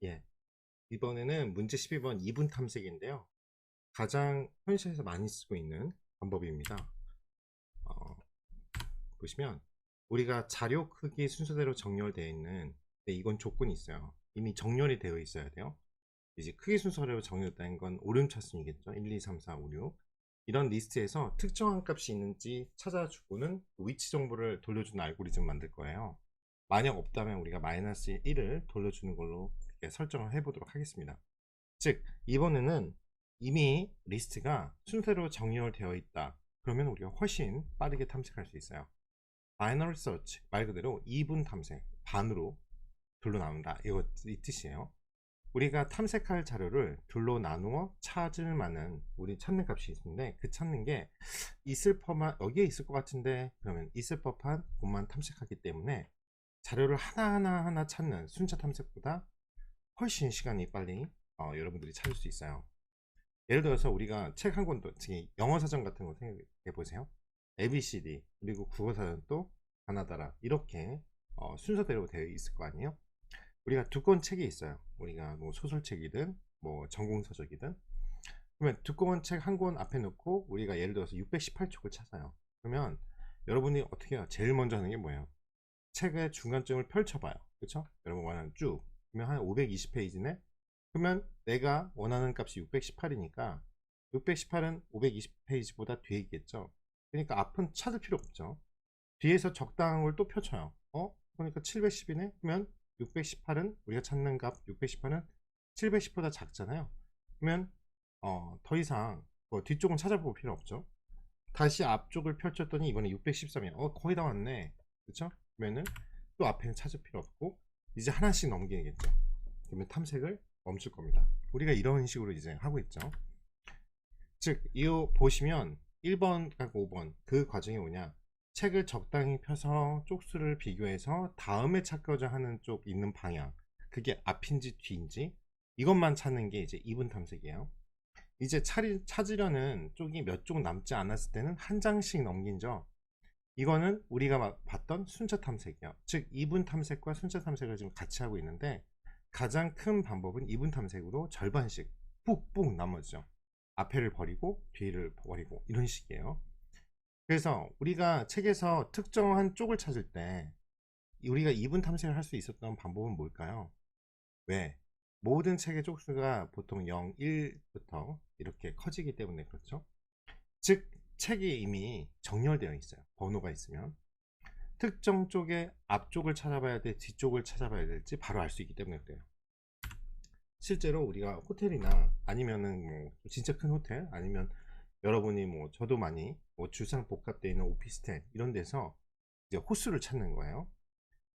예, 이번에는 문제 12번 이분 탐색인데요. 가장 현실에서 많이 쓰고 있는 방법입니다. 어, 보시면 우리가 자료 크기 순서대로 정렬되어 있는, 이건 조건이 있어요. 이미 정렬이 되어 있어야 돼요. 이제 크기 순서대로 정렬된 건 오름차순이겠죠. 1, 2, 3, 4, 5, 6. 이런 리스트에서 특정한 값이 있는지 찾아주고는 위치 정보를 돌려주는 알고리즘 만들 거예요. 만약 없다면 우리가 마이너스 1을 돌려주는 걸로 이렇게 설정을 해보도록 하겠습니다. 즉 이번에는 이미 리스트가 순서대로 정렬되어 있다, 그러면 우리가 훨씬 빠르게 탐색할 수 있어요. 바이너리 서치, 말 그대로 2분 탐색, 반으로 둘로 나눈다, 이 뜻이에요. 우리가 탐색할 자료를 둘로 나누어 찾을 만한 우리 찾는 값이 있는데, 그 찾는 게 있을 법한, 여기에 있을 것 같은데, 그러면 있을 법한 곳만 탐색하기 때문에 자료를 하나하나 찾는 순차 탐색보다 훨씬 시간이 빨리 여러분들이 찾을 수 있어요. 예를 들어서 우리가 책 한 권도, 특히 영어 사전 같은 거 생각해 보세요. ABCD 그리고 국어 사전도 가나다라, 이렇게 순서대로 되어 있을 거 아니에요. 우리가 두권 책이 있어요. 우리가 뭐 소설책이든 뭐 전공서적이든, 그러면 두꺼운 책 한 권 앞에 놓고 우리가 예를 들어서 618쪽을 찾아요. 그러면 여러분이 어떻게 해요? 제일 먼저 하는 게 뭐예요? 책의 중간쯤을 펼쳐봐요. 그렇죠? 여러분 원하는 쭉, 그러면 한 520페이지네. 그러면 내가 원하는 값이 618이니까 618은 520페이지보다 뒤에 있겠죠. 그러니까 앞은 찾을 필요 없죠. 뒤에서 적당한 걸 또 펼쳐요. 그러니까 710이네. 그러면 618은, 우리가 찾는 값 618은 710보다 작잖아요. 그러면 더 이상 뒤쪽은 찾아볼 필요 없죠. 다시 앞쪽을 펼쳤더니 이번에 613이야. 거의 다 왔네. 그쵸? 그러면은 또 앞에는 찾을 필요 없고 이제 하나씩 넘기겠죠. 그러면 탐색을 멈출 겁니다. 우리가 이런 식으로 이제 하고 있죠. 즉, 이 보시면 1번하고 5번 그 과정이 뭐냐, 책을 적당히 펴서 쪽수를 비교해서 다음에 찾고자 하는 쪽 있는 방향, 그게 앞인지 뒤인지 이것만 찾는 게 이제 이분 탐색이에요. 이제 찾으려는 쪽이 몇 쪽 남지 않았을 때는 한 장씩 넘긴죠. 이거는 우리가 봤던 순차 탐색이요. 즉 이분 탐색과 순차 탐색을 지금 같이 하고 있는데, 가장 큰 방법은 이분 탐색으로 절반씩 뿍뿍 나머지죠. 앞에를 버리고 뒤를 버리고 이런 식이에요. 그래서 우리가 책에서 특정한 쪽을 찾을 때 우리가 이분 탐색을 할 수 있었던 방법은 뭘까요? 왜? 모든 책의 쪽수가 보통 0, 1부터 이렇게 커지기 때문에 그렇죠. 즉 책이 이미 정렬되어 있어요. 번호가 있으면 특정 쪽의 앞쪽을 찾아봐야 돼, 뒤쪽을 찾아봐야 될지 바로 알 수 있기 때문에 그래요. 실제로 우리가 호텔이나 아니면은 뭐 진짜 큰 호텔, 아니면 여러분이 뭐 저도 많이 뭐 주상 복합되어 있는 오피스텔 이런 데서 이제 호수를 찾는 거예요.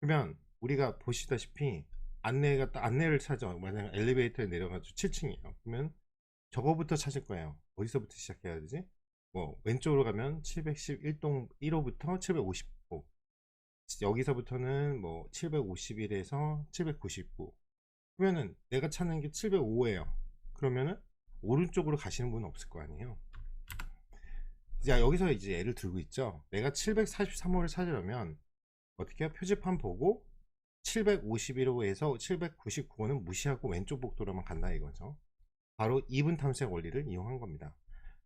그러면 우리가 보시다시피 안내를 찾아, 만약 엘리베이터에 내려가지고 7층이에요. 그러면 저거부터 찾을 거예요. 어디서부터 시작해야 되지? 뭐 왼쪽으로 가면 711동 1호부터 750호, 여기서부터는 뭐 751에서 799, 그러면은 내가 찾는 게 705예요. 그러면은 오른쪽으로 가시는 분은 없을 거 아니에요. 자, 여기서 이제 예를 들고 있죠. 내가 743호를 찾으려면 어떻게 해요? 표지판 보고 751호에서 799호는 무시하고 왼쪽 복도로만 간다 이거죠. 바로 이분 탐색 원리를 이용한 겁니다.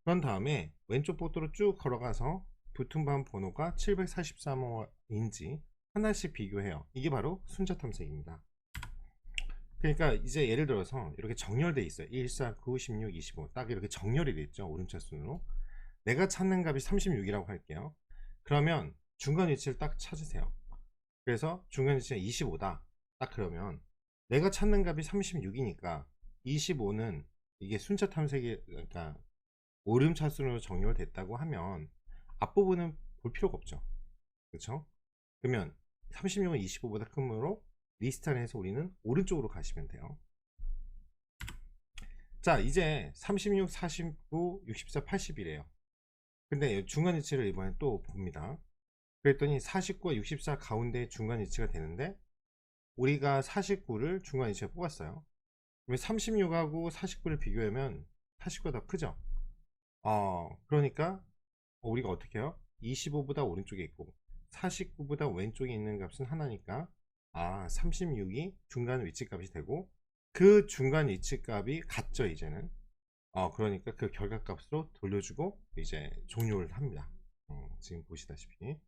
그런 다음에 왼쪽 복도로 쭉 걸어가서 붙은 반 번호가 743호인지 하나씩 비교해요. 이게 바로 순차 탐색입니다. 그러니까 이제 예를 들어서 이렇게 정렬돼 있어요. 1, 4, 9, 16, 25 딱 이렇게 정렬이 돼 있죠. 오른차순으로. 내가 찾는 값이 36이라고 할게요. 그러면 중간 위치를 딱 찾으세요. 그래서 중간 위치가 25다 딱, 그러면 내가 찾는 값이 36이니까 25는 이게 순차 탐색이, 그러니까 오름차순으로 정렬됐다고 하면 앞부분은 볼 필요가 없죠. 그렇죠? 그러면 36은 25보다 크므로 리스트 안에서 우리는 오른쪽으로 가시면 돼요. 자, 이제 36, 49, 64, 80이래요. 근데 중간 위치를 이번에 또 봅니다. 그랬더니 49와 64 가운데 중간 위치가 되는데, 우리가 49를 중간 위치에 뽑았어요. 그러면 36하고 49를 비교하면 49가 더 크죠. 그러니까 우리가 어떻게 해요? 25보다 오른쪽에 있고 49보다 왼쪽에 있는 값은 하나니까 36이 중간 위치 값이 되고 그 중간 위치 값이 같죠 이제는. 그러니까 그 결과값으로 돌려주고 이제 종료를 합니다. 지금 보시다시피.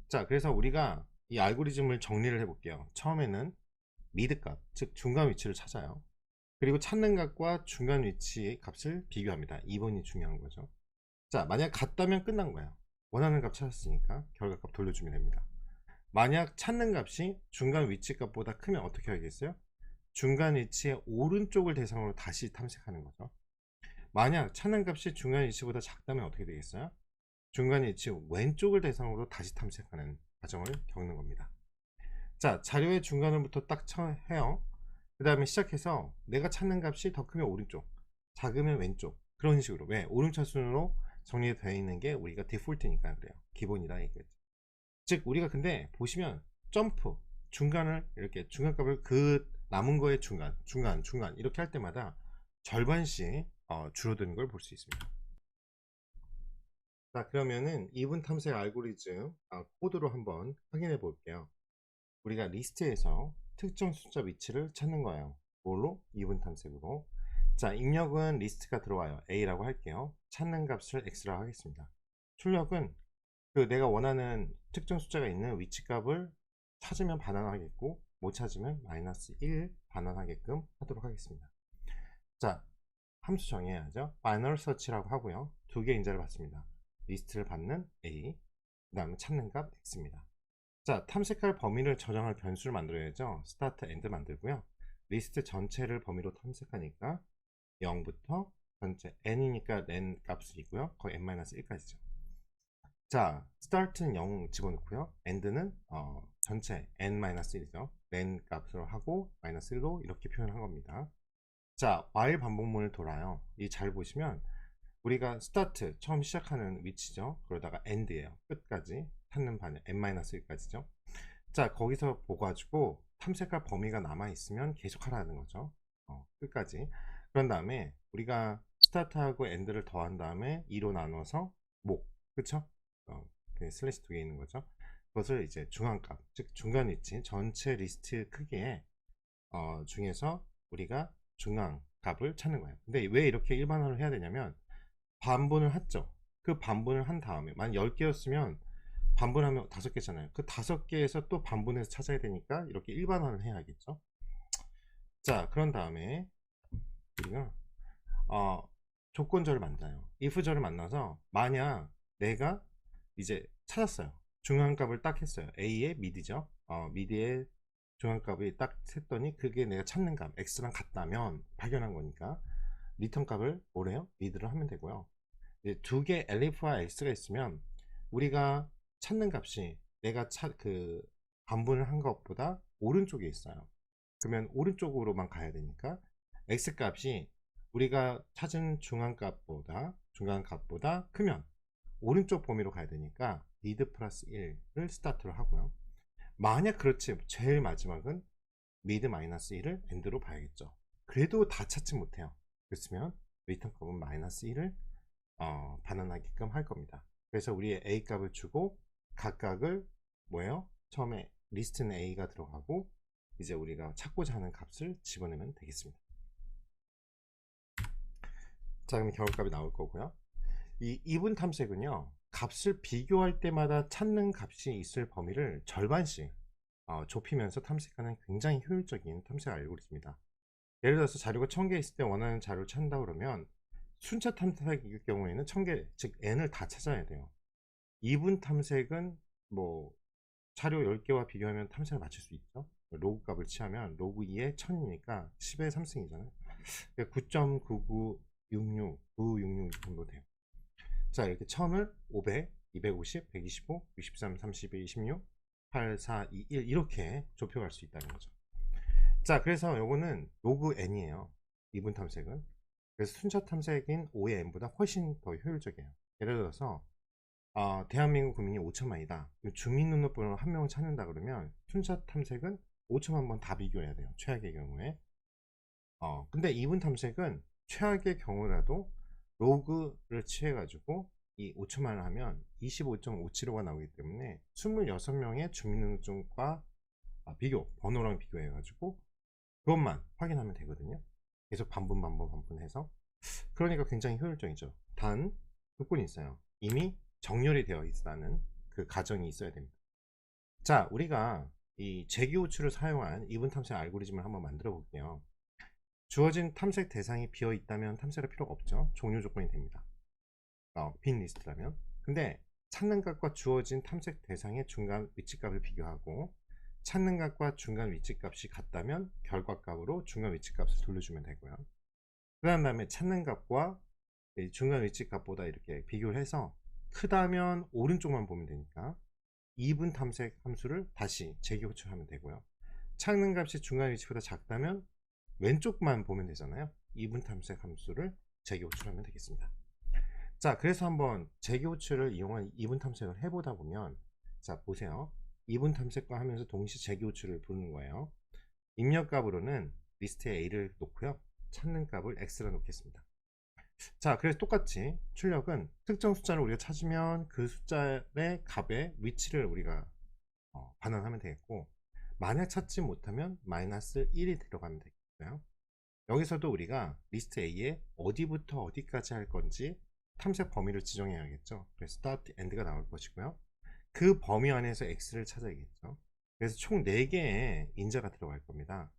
자, 그래서 우리가 이 알고리즘을 정리를 해볼게요. 처음에는 미드값, 즉 중간 위치를 찾아요. 그리고 찾는 값과 중간 위치 값을 비교합니다. 2번이 중요한 거죠. 자, 만약 같다면 끝난 거예요. 원하는 값 찾았으니까 결과값 돌려주면 됩니다. 만약 찾는 값이 중간 위치 값보다 크면 어떻게 하겠어요? 중간 위치의 오른쪽을 대상으로 다시 탐색하는 거죠. 만약 찾는 값이 중간 위치보다 작다면 어떻게 되겠어요? 중간 위치 왼쪽을 대상으로 다시 탐색하는 과정을 겪는 겁니다. 자, 자료의 중간을부터 딱 해요. 그 다음에 시작해서 내가 찾는 값이 더 크면 오른쪽, 작으면 왼쪽, 그런 식으로. 왜? 오름차순으로 정리되어 있는 게 우리가 디폴트니까 그래요. 기본이다 이거죠. 즉 우리가 근데 보시면 점프 중간을 이렇게 중간값을 그 남은 거의 중간 이렇게 할 때마다 절반씩 줄어드는 걸 볼 수 있습니다. 자, 그러면은 이분 탐색 알고리즘 코드로 한번 확인해 볼게요. 우리가 리스트에서 특정 숫자 위치를 찾는 거예요. 뭘로? 이분 탐색으로. 자, 입력은 리스트가 들어와요. A라고 할게요. 찾는 값을 X라고 하겠습니다. 출력은 그 내가 원하는 특정 숫자가 있는 위치 값을 찾으면 반환하겠고 못 찾으면 -1 반환하게끔 하도록 하겠습니다. 자, 함수 정해야죠. final search라고 하고요. 두 개 인자를 받습니다. 리스트를 받는 A, 그 다음에 찾는 값 X입니다. 자, 탐색할 범위를 저장할 변수를 만들어야죠. start and 만들고요. 리스트 전체를 범위로 탐색하니까 0부터 전체 n이니까 len 값이고요. 거의 n-1까지죠. 자, start는 0 집어넣고요. end는 전체 n-1이죠. len 값으로 하고 -1로 이렇게 표현한 겁니다. 자, while 반복문을 돌아요. 이 잘 보시면 우리가 start 처음 시작하는 위치죠. 그러다가 end예요. 끝까지 찾는 반영 n-1까지죠. 자, 거기서 보가지고 탐색할 범위가 남아있으면 계속 하라는 거죠. 끝까지. 그런 다음에 우리가 스타트하고 엔드를 더한 다음에 2로 나눠서 목, 그쵸? 슬래시 두 개 있는 거죠. 그것을 이제 중앙값, 즉 중간 위치 전체 리스트 크기에 중에서 우리가 중앙값을 찾는 거예요. 근데 왜 이렇게 일반화를 해야 되냐면 반분을 했죠. 그 반분을 한 다음에 만약 10개였으면 반분하면 5개잖아요. 그 5개에서 또 반분해서 찾아야 되니까 이렇게 일반화를 해야겠죠. 자, 그런 다음에 우리가 조건절을 만나요. if절을 만나서 만약 내가 이제 찾았어요. 중앙값을 딱 했어요. a의 미드죠. 미드의 중앙값이 딱 했더니 그게 내가 찾는 값 x랑 같다면 발견한 거니까 리턴 값을 뭐래요? 미드를 하면 되고요. 이제 두 개 elif와 x가 있으면 우리가 찾는 값이 내가 그 반분을 한 것보다 오른쪽에 있어요. 그러면 오른쪽으로만 가야 되니까 x 값이 우리가 찾은 중간값보다 크면 오른쪽 범위로 가야 되니까 미드 플러스 1을 스타트로 하고요. 만약 그렇지 제일 마지막은 미드 마이너스 1을 엔드로 봐야겠죠. 그래도 다 찾지 못해요. 그랬으면 리턴 값은 마이너스 1을 반환하게끔 할 겁니다. 그래서 우리의 A 값을 주고 각각을 뭐예요? 처음에 리스트는 A가 들어가고 이제 우리가 찾고자 하는 값을 집어내면 되겠습니다. 자, 그럼 결과값이 나올 거고요. 이 이분 탐색은요, 값을 비교할 때마다 찾는 값이 있을 범위를 절반씩 좁히면서 탐색하는 굉장히 효율적인 탐색 알고리즘입니다. 예를 들어서 자료가 1000개 있을 때 원하는 자료를 찾는다 그러면 순차 탐색일 경우에는 1000개, 즉 n을 다 찾아야 돼요. 이분 탐색은 뭐 자료 10개와 비교하면 탐색을 맞출 수 있죠. 로그 값을 취하면 로그 2에 1000이니까 10의 3승이잖아요. 9.9966, 966 정도 돼요. 자, 이렇게 1000을 500, 250, 125, 63, 32, 26, 8, 4, 2, 1 이렇게 좁혀갈 수 있다는 거죠. 자, 그래서 요거는 로그 n이에요. 이분 탐색은. 그래서 순차 탐색인 5의 n보다 훨씬 더 효율적이에요. 예를 들어서 대한민국 국민이 5천만이다. 주민등록번호 한 명을 찾는다 그러면 순차 탐색은 5천만 번 다 비교해야 돼요. 최악의 경우에. 근데 이분 탐색은 최악의 경우라도 로그를 취해가지고 이 5천만을 하면 25.575가 나오기 때문에 26명의 주민등록증과 비교, 번호랑 비교해가지고 그것만 확인하면 되거든요. 계속 반복해서. 그러니까 굉장히 효율적이죠. 단 조건이 있어요. 이미 정렬이 되어 있다는 그 가정이 있어야 됩니다. 자, 우리가 이 재기호출을 사용한 이분 탐색 알고리즘을 한번 만들어 볼게요. 주어진 탐색 대상이 비어 있다면 탐색할 필요가 없죠. 종료 조건이 됩니다. 빈 리스트라면. 근데 찾는 값과 주어진 탐색 대상의 중간 위치값을 비교하고 찾는 값과 중간 위치값이 같다면 결과값으로 중간 위치값을 돌려주면 되고요. 그 다음에 찾는 값과 중간 위치값보다 이렇게 비교를 해서 크다면 오른쪽만 보면 되니까 2분 탐색 함수를 다시 재기호출하면 되고요. 찾는 값이 중간 위치보다 작다면 왼쪽만 보면 되잖아요. 2분 탐색 함수를 재기호출하면 되겠습니다. 자, 그래서 한번 재기호출을 이용한 2분 탐색을 해보다 보면, 자 보세요. 2분 탐색과 하면서 동시에 재기호출을 부르는 거예요. 입력값으로는 리스트에 A를 놓고요. 찾는 값을 X로 놓겠습니다. 자, 그래서 똑같이 출력은 특정 숫자를 우리가 찾으면 그 숫자의 값의 위치를 우리가 반환하면 되겠고, 만약 찾지 못하면 마이너스 1이 들어가면 되겠고요. 여기서도 우리가 리스트 A에 어디부터 어디까지 할 건지 탐색 범위를 지정해야겠죠. 그래서 start, end가 나올 것이고요. 그 범위 안에서 x를 찾아야겠죠. 그래서 총 4개의 인자가 들어갈 겁니다.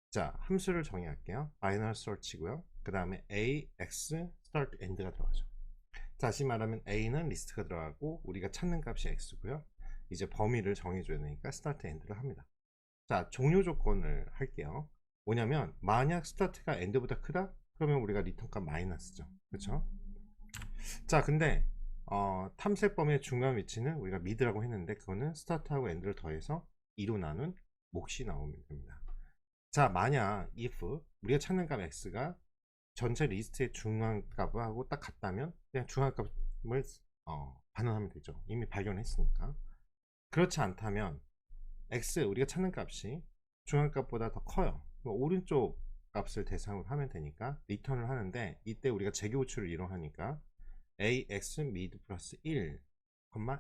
자, 함수를 정의할게요. binary search고요. 그 다음에 a, x, start, end가 들어가죠. 다시 말하면 a는 리스트가 들어가고 우리가 찾는 값이 x고요. 이제 범위를 정해줘야 되니까 start, end를 합니다. 자, 종료 조건을 할게요. 뭐냐면 만약 스타트가 엔드보다 크다? 그러면 우리가 리턴 값 마이너스죠. 그렇죠? 자, 근데 탐색 범위의 중간 위치는 우리가 미드라고 했는데 그거는 스타트하고 엔드를 더해서 2로 나눈 몫이 나오면 됩니다. 자, 만약 if 우리가 찾는 값 x가 전체 리스트의 중간값하고 딱 같다면 그냥 중간값을 반환하면 되죠. 이미 발견했으니까. 그렇지 않다면 x 우리가 찾는 값이 중간값보다 더 커요. 오른쪽 값을 대상으로 하면 되니까 리턴을 하는데 이때 우리가 재교호출을 이용하니까 ax mid 플러스 1,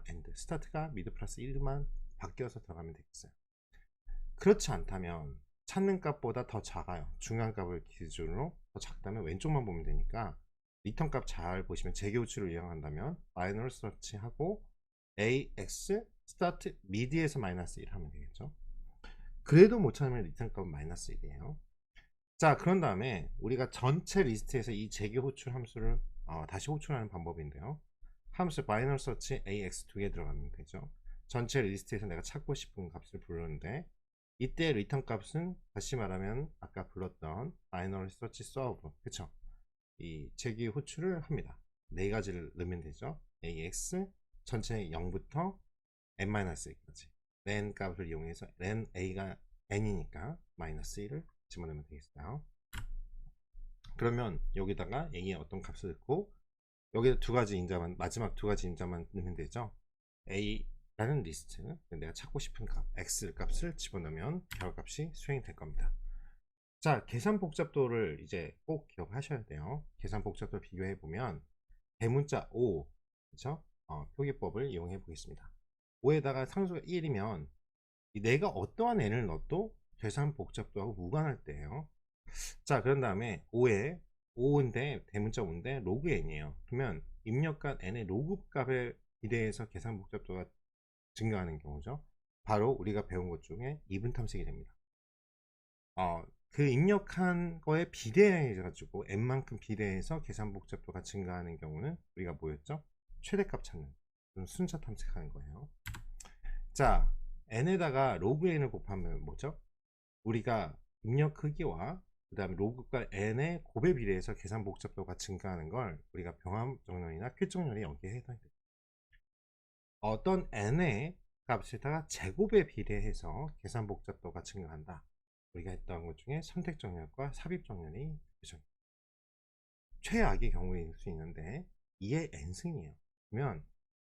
end 스타트가 mid 플러스 1만 바뀌어서 들어가면 되겠어요. 그렇지 않다면 찾는 값보다 더 작아요. 중간값을 기준으로 더 작다면 왼쪽만 보면 되니까 리턴 값 잘 보시면 재교호출을 이용한다면 마이너를 서치하고 ax 스타트 mid에서 마이너스 1 하면 되겠죠. 그래도 못 찾으면 리턴 값은 마이너스 1이에요. 자, 그런 다음에 우리가 전체 리스트에서 이 재개 호출 함수를 다시 호출하는 방법인데요. 함수 binary search ax 2개 들어가면 되죠. 전체 리스트에서 내가 찾고 싶은 값을 부르는데 이때 리턴 값은 다시 말하면 아까 불렀던 binary search solve, 그쵸? 이 재개 호출을 합니다. 네 가지를 넣으면 되죠. ax 전체 0부터 n-1까지 len 값을 이용해서 len a가 n이니까 마이너스 1을 집어넣으면 되겠어요. 그러면 여기다가 a의 어떤 값을 넣고 여기다 두 가지 인자만, 마지막 두 가지 인자만 넣으면 되죠. a라는 리스트, 내가 찾고 싶은 값 x 값을 집어넣으면 결과값이 수행이 될 겁니다. 자, 계산 복잡도를 이제 꼭 기억하셔야 돼요. 계산 복잡도 비교해 보면 대문자 5, 그렇죠? 표기법을 이용해 보겠습니다. 5에다가 상수가 1이면 내가 어떠한 n을 넣어도 계산 복잡도하고 무관할 때예요. 자, 그런 다음에 5인데 대문자 5인데 로그 n이에요. 그러면 입력값 n의 로그 값에 비례해서 계산 복잡도가 증가하는 경우죠. 바로 우리가 배운 것 중에 이분 탐색이 됩니다. 그 입력한 거에 비례해 가지고 n만큼 비례해서 계산 복잡도가 증가하는 경우는 우리가 뭐였죠? 최대값 찾는 순차 탐색하는 거예요. 자, n에다가 로그 n을 곱하면 뭐죠? 우리가 입력 크기와 그 다음에 로그가 n의 곱에 비례해서 계산 복잡도가 증가하는 걸 우리가 병합 정렬이나 필정렬이 여기에 해당이 됩니다. 어떤 n의 값에다가 제곱에 비례해서 계산 복잡도가 증가한다. 우리가 했던 것 중에 선택 정렬과 삽입 정렬이 되죠. 최악의 경우일 수 있는데 2의 n승이에요. 그러면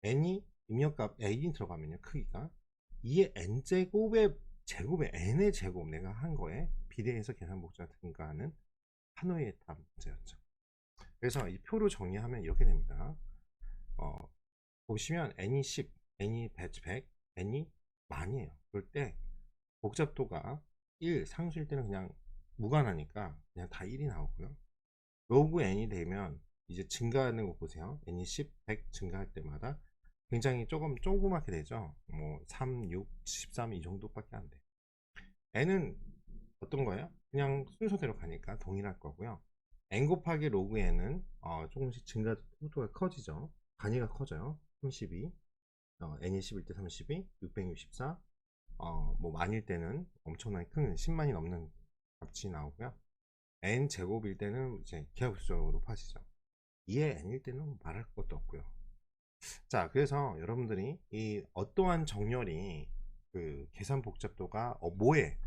n이 입력값 a이 들어가면요, 크기가 2의 n제곱의 제곱의 n의 제곱 내가 한 거에 비례해서 계산 복잡 증가하는 하노이의 답 문제였죠. 그래서 이 표로 정리하면 이렇게 됩니다. 보시면 n이 10, n이 100, n이 만이에요. 그럴 때 복잡도가 1 상수일 때는 그냥 무관하니까 그냥 다 1이 나오고요. 로그 n이 되면 이제 증가하는 거 보세요. n이 10, 100 증가할 때마다 굉장히 조금 조그맣게 되죠. 뭐 3, 6, 13 이 정도밖에 안 돼. n은 어떤 거예요? 그냥 순서대로 가니까 동일할 거고요. n 곱하기 로그 n은 조금씩 증가 속도가 커지죠. 단위가 커져요. 32, n이 11 때 32, 664, 뭐 만일 때는 엄청나게 큰 10만이 넘는 값이 나오고요. n 제곱일 때는 이제 기하급수적으로 높아지죠. 2의 n일 때는 말할 것도 없고요. 자, 그래서 여러분들이 이 어떠한 정렬이 그 계산 복잡도가 뭐에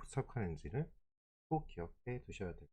속하는지를 꼭 기억해 두셔야 돼요.